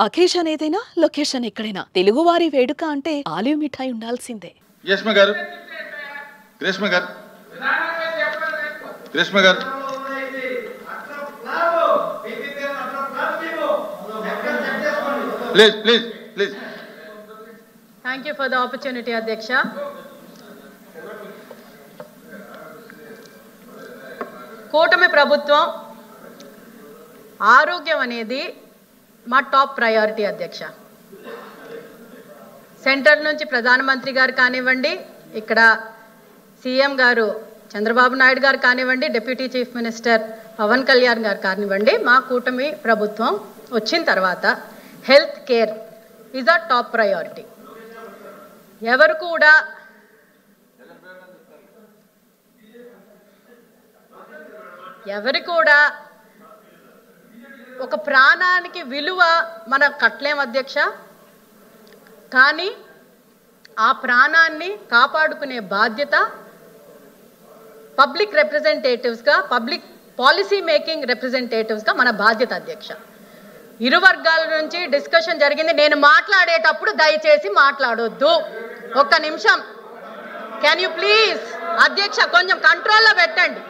Occasion ఏదైనా location ఎక్కడైనా తెలుగువారి వేడుక అంటే ఆలివ్ మిఠాయి ఉండాల్సిందే. గ్రేష్మ గారు please. Thank you for the opportunity, Adhyaksha. కూటమి ప్రభుత్వం ఆరోగ్యం అనేది మా టాప్ ప్రయారిటీ అధ్యక్ష. సెంటర్ నుంచి ప్రధానమంత్రి గారు కానివ్వండి, ఇక్కడ సీఎం గారు చంద్రబాబు నాయుడు గారు కానివ్వండి, deputy chief minister Pavan Kalyan garu కానివ్వండి, మా కూటమి ప్రభుత్వం వచ్చిన తర్వాత health care is a top priority. ఎవరు కూడా ఒక ప్రాణానికి విలువ మనం కట్టలేం అధ్యక్ష. కానీ ఆ ప్రాణాన్ని కాపాడుకునే బాధ్యత పబ్లిక్ రిప్రజెంటేటివ్స్గా, పబ్లిక్ పాలసీ మేకింగ్ రిప్రజెంటేటివ్స్గా మన బాధ్యత అధ్యక్ష. ఇరు వర్గాల నుంచి డిస్కషన్ జరిగింది. నేను మాట్లాడేటప్పుడు దయచేసి మాట్లాడొద్దు. ఒక్క నిమిషం, కెన్ యూ ప్లీజ్ అధ్యక్ష కొంచెం కంట్రోల్లో పెట్టండి.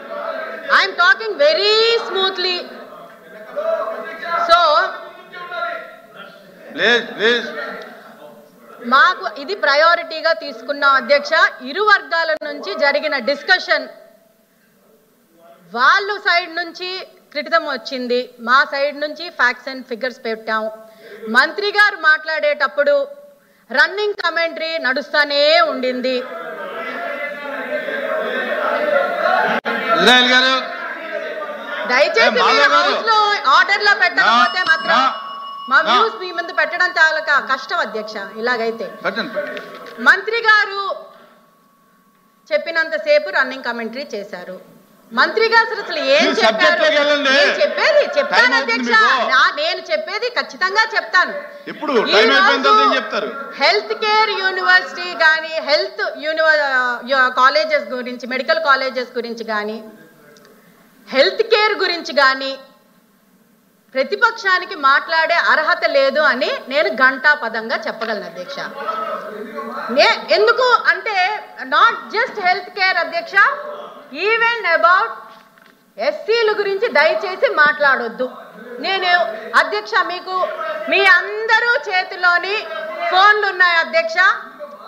I'm talking very smoothly. So మాకు ఇది ప్రయారిటీగా తీసుకున్నాం అధ్యక్ష. ఇరు వర్గాల నుంచి జరిగిన డిస్కషన్, వాళ్ళు సైడ్ నుంచి క్రిటిసిజం వచ్చింది, మా సైడ్ నుంచి ఫ్యాక్ట్స్ అండ్ ఫిగర్స్ పెట్టాం. మంత్రి గారు మాట్లాడేటప్పుడు రన్నింగ్ కమెంటరీ నడుస్తూనే ఉండింది. దయచేసి మీరు హౌస్ లో ఆర్డర్ లో పెట్టకపోతే మాత్రం మా వ్యూస్ మీ ముందు పెట్టడం చాలా కష్టం అధ్యక్ష. ఇలాగైతే మంత్రి గారు చెప్పినంతసేపు రన్నింగ్ కమెంటరీ చేశారు. మంత్రి గారు అసలు ఏం చెప్పారు? చెప్తాను అధ్యక్ష, నేను చెప్పేది ఖచ్చితంగా చెప్తాను. హెల్త్ కేర్ యూనివర్సిటీ కానీ, హెల్త్ కాలేజెస్ గురించి, మెడికల్ కాలేజెస్ గురించి కానీ, హెల్త్ కేర్ గురించి కానీ ప్రతిపక్షానికి మాట్లాడే అర్హత లేదు అని నేను ఘంటాపదంగా చెప్పగలను అధ్యక్ష. ఎందుకు అంటే నాట్ జస్ట్ హెల్త్ కేర్ అధ్యక్ష, ఈవెన్ అబౌట్ ఎస్సీల గురించి దయచేసి మాట్లాడొద్దు. నేను అధ్యక్ష, మీకు మీ అందరూ చేతిలోని ఫోన్లు ఉన్నాయి అధ్యక్ష.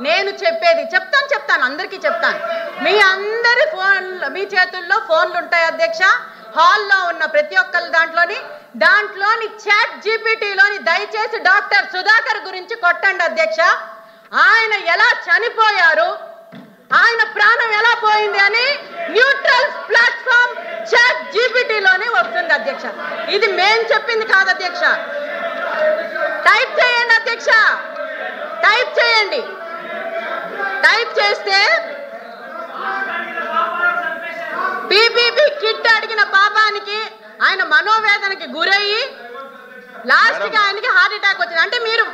నేను చెప్పేది చెప్తాను, అందరికీ చెప్తాను. మీ అందరి మీ చేతుల్లో ఫోన్లు ఉంటాయి అధ్యక్ష. హాల్లో ఉన్న ప్రతి ఒక్కరి దాంట్లోని చాట్ జీపీటీలోని దయచేసి డాక్టర్ సుధాకర్ గురించి కొట్టండి అధ్యక్ష. ఆయన ఎలా చనిపోయారు, ఆయన ప్రాణం ఎలా పోయింది అని న్యూట్రల్ ప్లాట్ఫామ్ చాట్ జీపీటీలోనే వస్తుంది అధ్యక్ష. ఇది మేం చెప్పింది కాదు అధ్యక్ష. టైప్ చేయండి అధ్యక్ష, టైప్ చేయండి. టైప్ చేస్తే పీపీపీ కిట్ అడిగిన పాపానికి ఆయన మనోవేదనకి గురయ్యి లాస్ట్కి ఆయనకి హార్ట్ అటాక్ వచ్చింది. అంటే మీరు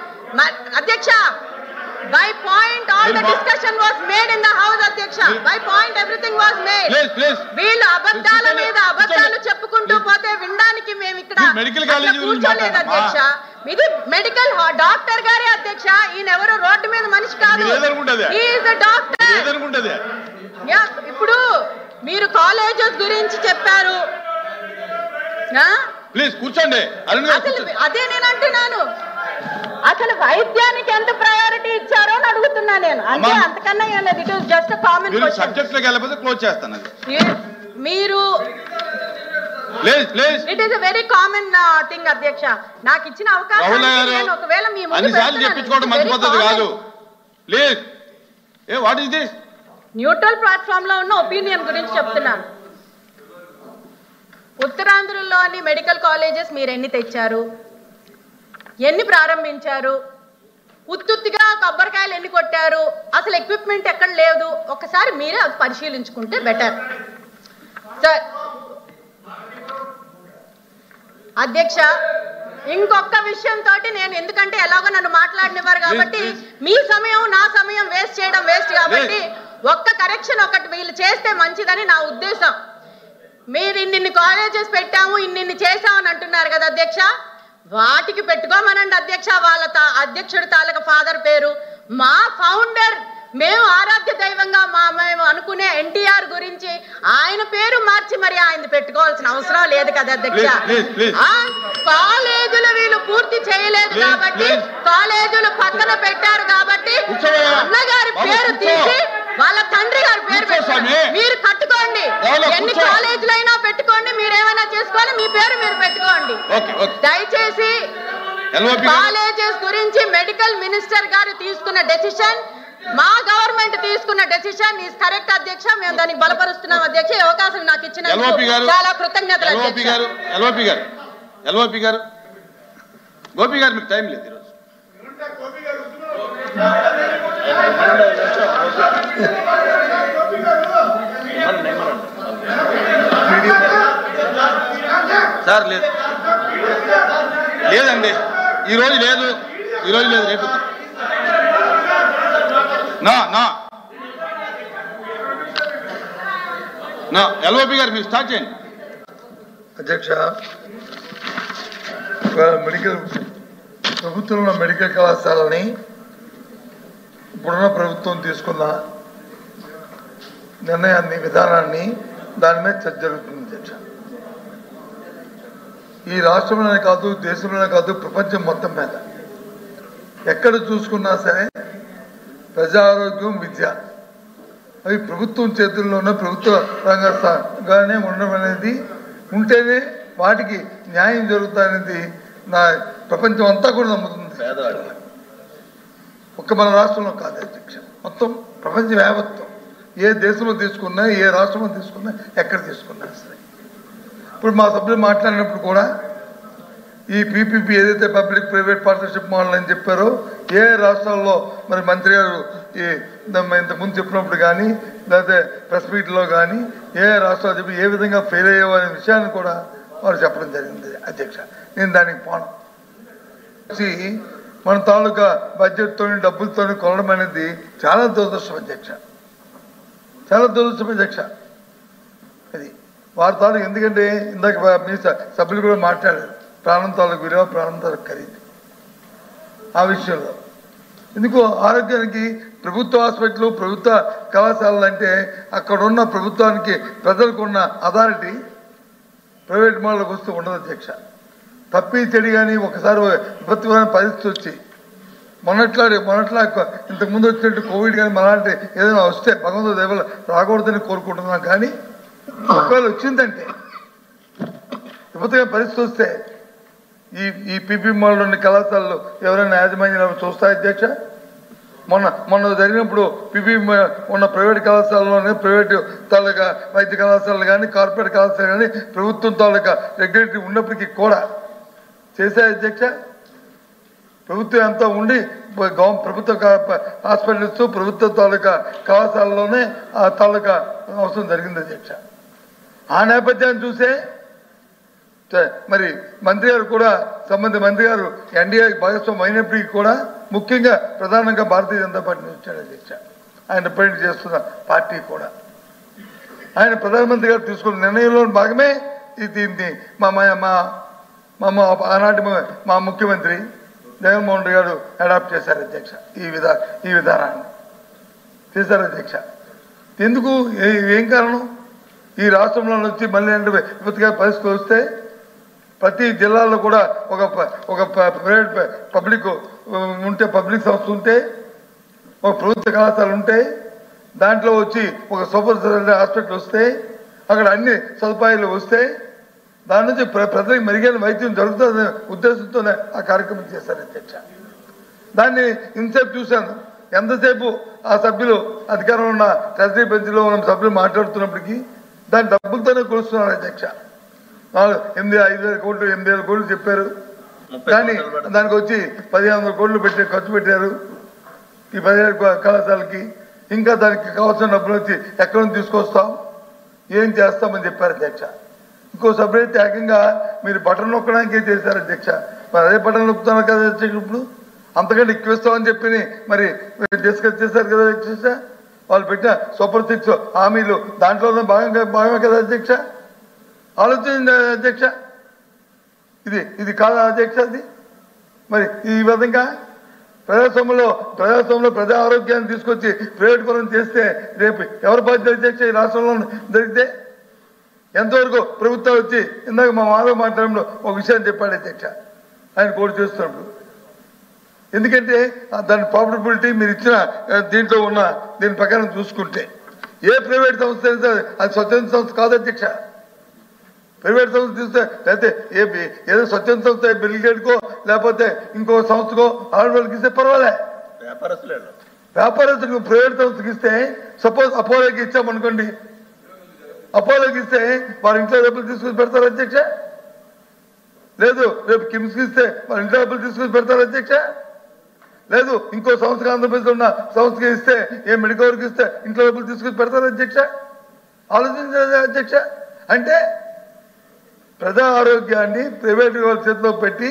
అధ్యక్ష, by point all the discussion was made in the house అధ్యక్ష. by point everything was made. వీళ్ళు అబద్ధాల మీద అబద్ధాలు చెప్పుకుంటూ పోతే వినడానికి మేము ఇక్కడ కూర్చోలేదు అధ్యక్ష. ఇది మెడికల్ డాక్టర్ గారే అధ్యక్ష. ఈయన ఎవరో రోడ్డు మీద మనిషి కాదు, he is a doctor. ఇప్పుడు మీరు కాలేజెస్ గురించి చెప్పారు, అదే నేను అంటున్నాను. అసలు వైద్యానికి ఎంత ప్రయారిటీ ఇచ్చారో అని అడుగుతున్నా నేను. అంటే అంతకన్నా ఏం లేదు. It is just common question. మీరు it is a very common thing అధ్యక్ష. నాకు ఇచ్చిన అవకాశం నేను ఒకవేళ మీ న్యూట్రల్ ప్లాట్ఫామ్ లో ఉన్న ఒపీనియన్ గురించి చెప్తున్నాను. ఉత్తరాంధ్రలోని మెడికల్ కాలేజెస్ మీరు ఎన్ని తెచ్చారు, ఎన్ని ప్రారంభించారు, ఉత్తుత్తిగా కొబ్బరికాయలు ఎన్ని కొట్టారు, అసలు ఎక్విప్మెంట్ ఎక్కడ లేదు, ఒకసారి మీరే అది పరిశీలించుకుంటే బెటర్. సార్ అధ్యక్ష, ఇంకొక విషయంతో నేను, ఎందుకంటే ఎలాగో నన్ను మాట్లాడినవారు కాబట్టి మీ సమయం నా సమయం వేస్ట్ చేయడం వేస్ట్ కాబట్టి ఒక్క కరెక్షన్ ఒకటి వీళ్ళు చేస్తే మంచిదని నా ఉద్దేశం. మీరు ఇన్ని కాలేజెస్ పెట్టాము, ఇన్ని చేసామని అంటున్నారు కదా అధ్యక్ష. వాటికి పెట్టుకోమనండి అధ్యక్ష. వాళ్ళ అధ్యక్షుడి తాలూకా ఫాదర్ పేరు. మా ఫౌండర్, మేము ఆరాధ్య దైవంగా మేము అనుకునే ఎన్టీఆర్ గురించి ఆయన పేరు మార్చి మరి ఆయన పెట్టుకోవాల్సిన అవసరం లేదు కదా అధ్యక్ష. కాలేజీలు వీళ్ళు పూర్తి చేయలేదు కాబట్టి, కాలేజీలు పక్కన పెట్టారు కాబట్టి అన్నగారి పేరు తీసి వాళ్ళ తండ్రి గారి పేరు పెట్టుకోండి. మీరు కట్టుకోండి, ఎన్ని కాలేజీలు అయినా పెట్టుకోండి, మీరేమైనా చేసుకోవాలి, మీ పేరు మీరు పెట్టుకోండి. దయచేసి కాలేజెస్ గురించి మెడికల్ మినిస్టర్ గారు తీసుకున్న డెసిషన్, మా గవర్నమెంట్ తీసుకున్న డెసిషన్ ఈజ్ కరెక్ట్ అధ్యక్ష. మేము దానికి బలపరుస్తున్నాం అధ్యక్ష. ఈ అవకాశం నాకు ఇచ్చిన చాలా కృతజ్ఞతలు అధ్యక్ష. గోపి గారు మీకు టైం లేదు ఈరోజు. సార్ లేదు, లేదండి ఈరోజు లేదు, ఈరోజు లేదు, రేపు నా ఎల్ఓపి గారు మీరు స్టార్ట్ చేయండి. అధ్యక్ష, మెడికల్ ప్రభుత్వంలో మెడికల్ కళాశాలని ఇప్పుడున్న ప్రభుత్వం తీసుకున్న నిర్ణయాన్ని, విధానాన్ని, దాని మీద చర్చ జరుగుతుంది అధ్యక్ష. ఈ రాష్ట్రంలోనే కాదు, దేశంలోనే కాదు, ప్రపంచం మొత్తం మీద ఎక్కడ చూసుకున్నా సరే ప్రజా ఆరోగ్యం, విద్య అవి ప్రభుత్వం చేతుల్లోనే, ప్రభుత్వ రంగానే ఉండడం అనేది ఉంటేనే వాటికి న్యాయం జరుగుతాయనేది నా ప్రపంచం అంతా కూడా నమ్ముతుంది. ఒక్క మన రాష్ట్రంలో కాదు అధ్యక్ష, మొత్తం ప్రపంచ వ్యాప్తం ఏ దేశంలో తీసుకున్నా, ఏ రాష్ట్రంలో తీసుకున్నా, ఎక్కడ తీసుకున్నా సరే. ఇప్పుడు మా సభ్యులు మాట్లాడినప్పుడు కూడా ఈ పీపీపీ ఏదైతే పబ్లిక్ ప్రైవేట్ పార్ట్నర్షిప్ మోడల్ అని చెప్పారో, ఏ రాష్ట్రాల్లో మరి మంత్రి గారు ఈ ఇంతకుముందు చెప్పినప్పుడు కానీ, లేకపోతే ప్రెస్ మీట్లో కానీ ఏ రాష్ట్రాలు చెప్పి ఏ విధంగా ఫెయిల్ అయ్యేవో అనే విషయాన్ని కూడా వారు చెప్పడం జరిగింది అధ్యక్ష. నేను దానికి పోను. మన తాలూకా బడ్జెట్తో, డబ్బులతో కొనడం అనేది చాలా దురదృష్టం అధ్యక్ష, చాలా దురదృష్టం అధ్యక్ష. అది వారి తాలూకు, ఎందుకంటే ఇందాక మీ సభ్యులు కూడా మాట్లాడారు, ప్రాణం తాలూకు విలువ, ప్రాణం తాలూకు ఖరీదు. ఆ విషయంలో ఎందుకు ఆరోగ్యానికి ప్రభుత్వ హాస్పిటల్, ప్రభుత్వ కళాశాలలు అంటే అక్కడ ఉన్న ప్రభుత్వానికి, ప్రజలకు ఉన్న అథారిటీ ప్రైవేట్ మోడల్కి వస్తూ ఉండదు అధ్యక్ష. తప్పి చెడి కానీ ఒకసారి విపత్తుమైన పరిస్థితి వచ్చి మొన్నట్లా ఇంతకుముందు వచ్చినట్టు కోవిడ్ కానీ మలాంటి ఏదైనా వస్తే భగవంతుడి దయ వల్ల రాకూడదని కోరుకుంటున్నాం. కానీ ఒకవేళ వచ్చిందంటే, విపత్తుగా పరిస్థితి వస్తే ఈ పీపీ మోడల్ కళాశాలలు ఎవరైనా యాజమాన్యాలు చూస్తాయి అధ్యక్ష? మొన్న జరిగినప్పుడు పీపీ ఉన్న ప్రైవేట్ కళాశాలలోనే, ప్రైవేటు తాలూకా వైద్య కళాశాలలు కానీ, కార్పొరేట్ కళాశాలలు కానీ ప్రభుత్వం తాలూకా రెగ్యులేటరీ ఉన్నప్పటికీ కూడా చేశాయి అధ్యక్ష. ప్రభుత్వం అంతా ఉండి ప్రభుత్వ హాస్పిటల్స్, ప్రభుత్వ తాలూకా కళాశాలలోనే ఆ తాలూకా అవసరం జరిగింది అధ్యక్ష. ఆ నేపథ్యాన్ని చూసే మరి మంత్రి గారు కూడా, సంబంధిత మంత్రి గారు ఎన్డీఏ భాగస్వామ్యం అయినప్పటికీ కూడా ముఖ్యంగా ప్రధానంగా భారతీయ జనతా పార్టీ వచ్చాడు అధ్యక్ష. ఆయన రిప్రజెంట్ చేస్తున్న పార్టీ కూడా ఆయన ప్రధానమంత్రి గారు తీసుకున్న నిర్ణయంలో భాగమే దీన్ని ఆనాటి మా ముఖ్యమంత్రి జగన్మోహన్ రెడ్డి గారు అడాప్ట్ చేశారు అధ్యక్ష. ఈ విధానాన్ని చేశారు అధ్యక్ష. ఎందుకు, ఏం కారణం? ఈ రాష్ట్రంలో వచ్చి మళ్ళీ అంటే విపత్తుగా పరిస్థితి వస్తే ప్రతి జిల్లాలో కూడా ఒక ప్రైవేట్ పబ్లిక్ ఉంటే, పబ్లిక్ సంస్థ ఉంటే, ఒక ప్రభుత్వ కళాశాల ఉంటే, దాంట్లో వచ్చి ఒక సూపర్ స్పెషాలిటీ హాస్పిటల్ వస్తే, అక్కడ అన్ని సదుపాయాలు వస్తే దాని నుంచి ప్రజలకు మెరుగైన వైద్యం జరుగుతుందనే ఉద్దేశంతోనే ఆ కార్యక్రమం చేశారు అధ్యక్ష. దాన్ని ఇంతసేపు చూశాను. ఎంతసేపు ఆ సభ్యులు అధికారంలో ఉన్న ట్రెజరీ బెంచ్లో ఉన్న సభ్యులు మాట్లాడుతున్నప్పటికీ దాని డబ్బులతోనే కొలుస్తున్నారు అధ్యక్ష. 5,000 కోట్లు 8,000 కోట్లు చెప్పారు. కానీ దానికి వచ్చి 1,500 కోట్లు ఖర్చు పెట్టారు ఈ 17 కళాశాలకి. ఇంకా దానికి కావాల్సిన డబ్బులు వచ్చి ఎక్కడ నుంచి తీసుకొస్తాం, ఏం చేస్తామని చెప్పారు అధ్యక్ష. ఇంకో సభ్యులైతే ఏకంగా మీరు బటన్ నొక్కడానికే చేశారు అధ్యక్ష. మరి అదే బటన్ నొక్కుతున్నారు కదా అధ్యక్ష. ఇప్పుడు అంతకంటే ఎక్కువ ఇస్తామని చెప్పి మరి డిస్కస్ చేశారు కదా అధ్యక్ష. వాళ్ళు పెట్టిన సూపర్ 6 హామీలు దాంట్లోనే భాగమే కదా అధ్యక్ష. ఆలోచించండి అధ్యక్ష. ఇది కాదా అధ్యక్ష? అది మరి ఈ విధంగా ప్రజాస్వామ్యంలో ప్రజా ఆరోగ్యాన్ని తీసుకొచ్చి ప్రైవేట్ పరం చేస్తే రేపు ఎవరు బాధ్యత అధ్యక్ష? ఈ రాష్ట్రంలో జరిగితే ఎంతవరకు ప్రభుత్వం వచ్చి ఇందాక మా మాధవ మాట్లాడంలో ఒక విషయాన్ని చెప్పాడు అధ్యక్ష, ఆయన కోర్టు చేస్తున్నప్పుడు. ఎందుకంటే దాని ప్రాఫిటబిలిటీ మీరు ఇచ్చిన దీంట్లో ఉన్న దీని ప్రకారం చూసుకుంటే ఏ ప్రైవేట్ సంస్థ అయితే అది స్వచ్ఛంద సంస్థ కాదు అధ్యక్ష. ప్రైవేట్ సంస్థ చూస్తే లేకపోతే ఏదో స్వచ్ఛంద సంస్థ బిల్ గేట్కో లేకపోతే ఇంకో సంస్థకో ఆడవాళ్ళకి ఇస్తే పర్వాలే. వ్యాపారస్తులకు ప్రైవేట్ సంస్థకి ఇస్తే సపోజ్ అపోలోకి ఇచ్చామనుకోండి, అపోలోకి ఇస్తే వారి ఇంట్లో డబ్బులు తీసుకుని పెడతారు అధ్యక్ష. లేదు రేపు కిమ్స్కి ఇస్తే వారి ఇంట్లో డబ్బులు తీసుకుని పెడతారు అధ్యక్ష. లేదు ఇంకో సంస్థకి ఆంధ్రప్రదేశ్లో ఉన్న సంస్థకి ఇస్తే ఏ మెడికల్కి ఇస్తే ఇంట్లో డబ్బులు తీసుకుని పెడతారు అధ్యక్ష. ఆలోచించారు అధ్యక్ష. అంటే ప్రజా ఆరోగ్యాన్ని ప్రైవేట్ వాళ్ళ చేతిలో పెట్టి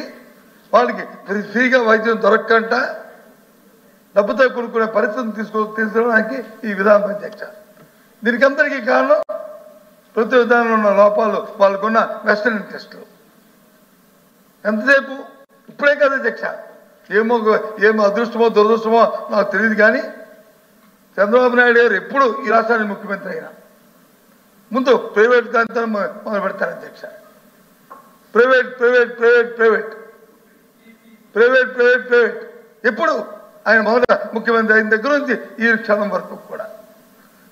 వాళ్ళకి ఫ్రీగా వైద్యం దొరకకుండా డబ్బుతో కొనుక్కునే పరిస్థితిని తీసుకురావడానికి ఈ విధానం అధ్యక్ష. దీనికి అందరికీ కారణం ప్రభుత్వ విధానంలో ఉన్న లోపాలు, వాళ్ళకున్న వెస్టర్న్ ఇంట్రెస్ట్లు. ఎంతసేపు ఇప్పుడే కదా అధ్యక్ష, ఏమో అదృష్టమో దురదృష్టమో నాకు తెలియదు, కానీ చంద్రబాబు నాయుడు గారు ఎప్పుడు ఈ రాష్ట్రానికి ముఖ్యమంత్రి అయినా ముందు ప్రైవేట్ దాంతో మొదలు పెడతారు అధ్యక్ష. Private private private private private private private ఎప్పుడు ఆయన మొదట ముఖ్యమంత్రి అయిన దగ్గర నుంచి ఈ క్షణం వరకు కూడా.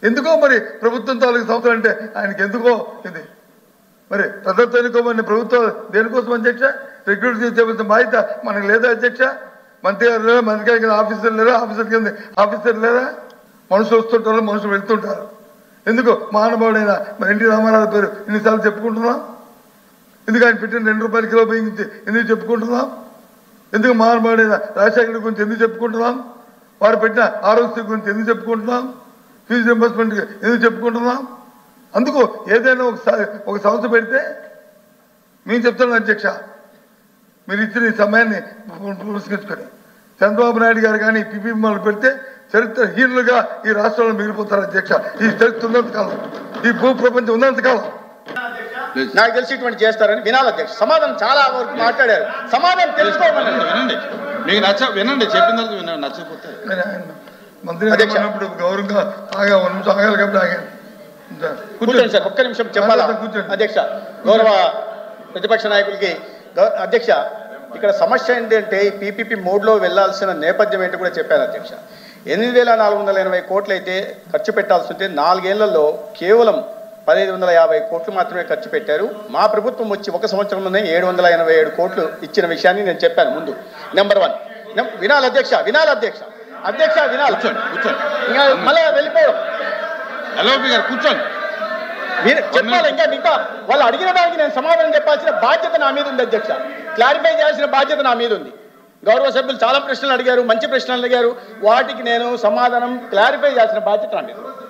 ఎందుకో మరి ప్రభుత్వం తాలూకు సంస్థలు అంటే ఆయనకి ఎందుకో ఇది మరి ప్రజలతో ఎన్నుకోమని ప్రభుత్వం దేనికోసం అధ్యక్ష? రెగ్యులేట్ చేయవలసిన బాధ్యత మనకు లేదా అధ్యక్ష? మంత్రి గారు లేదా, మంత్రి గారి కింద ఆఫీసర్లు లేదా, ఆఫీసర్ కింద ఆఫీసర్ లేదా? మనుషులు వస్తుంటారు, మనుషులు వెళ్తుంటారు. ఎందుకు మహానుభావుడైన మరి ఎన్టీ రామారావు పేరు ఇన్నిసార్లు చెప్పుకుంటున్నాం? ఎందుకు ఆయన పెట్టిన 2 రూపాయల కిలో బియ్యం ఎందుకు చెప్పుకుంటున్నాం? ఎందుకు మహానుభావుడైన రాజశేఖర్ గురించి ఎందుకు చెప్పుకుంటున్నాం? వారు పెట్టిన ఆరోగ్య గురించి ఎందుకు చెప్పుకుంటున్నాం? ఫీజు రింబర్స్మెంట్ ఎందుకు చెప్పుకుంటున్నాం? అందుకు ఏదైనా ఒక సంస్థ పెడితే మేము చెప్తున్నాం అధ్యక్ష, మీరు ఇచ్చిన ఈ సమయాన్ని పురస్కరించుకొని చంద్రబాబు నాయుడు గారు కానీ పిపిఎంలు పెడితే చరిత్రహీనులుగా ఈ రాష్ట్రంలో మిగిలిపోతారు అధ్యక్ష. ఈ చరిత్ర ఉన్నంతకాలం, ఈ భూ ప్రపంచం ఉన్నంతకాలం నాకు తెలిసి ఇటువంటి చేస్తారని వినాలి అధ్యక్ష. సమాధానం చాలా వరకు మాట్లాడారు, సమాధానం తెలుసుకోమని వినండి. మీకు వినండి, చెప్పిన వినండి, నచ్చకపోతే మంత్రి అన్నప్పుడు గౌరవంగా ఆగా 1 నిమిషం ఆగాలి కాబట్టి ఆగాను. కూర్చోండి సార్, ఒక్క నిమిషం చెప్పాలా అధ్యక్ష? గౌరవ ప్రతిపక్ష నాయకులకి అధ్యక్ష, ఇక్కడ సమస్య ఏంటంటే ఈ పీపీపీ మోడ్లో వెళ్లాల్సిన నేపథ్యం ఏంటో కూడా చెప్పాను అధ్యక్ష. 8,480 కోట్లు అయితే ఖర్చు పెట్టాల్సి ఉంటే 4 ఏళ్లలో కేవలం 1,550 కోట్లు మాత్రమే ఖర్చు పెట్టారు. మా ప్రభుత్వం వచ్చి 1 సంవత్సరంలోనే 787 కోట్లు ఇచ్చిన విషయాన్ని నేను చెప్పాను ముందు. నెంబర్ 1 వినాలి అధ్యక్ష, వినాలి అధ్యక్ష, అధ్యక్ష వినాలి. కూర్చోండి. ఇంకా మళ్ళీ వెళ్ళిపోయాం. ఎల్ఓపి గారు కూర్చోండి. మీరు చెప్పాలి. ఇంకా మిగతా వాళ్ళు అడిగిన దానికి నేను సమాధానం చెప్పాల్సిన బాధ్యత నా మీద ఉంది అధ్యక్ష. క్లారిఫై చేయాల్సిన బాధ్యత నా మీద ఉంది. గౌరవ సభ్యులు చాలా ప్రశ్నలు అడిగారు, మంచి ప్రశ్నలు అడిగారు, వాటికి నేను సమాధానం క్లారిఫై చేయాల్సిన బాధ్యత నా మీద ఉంది.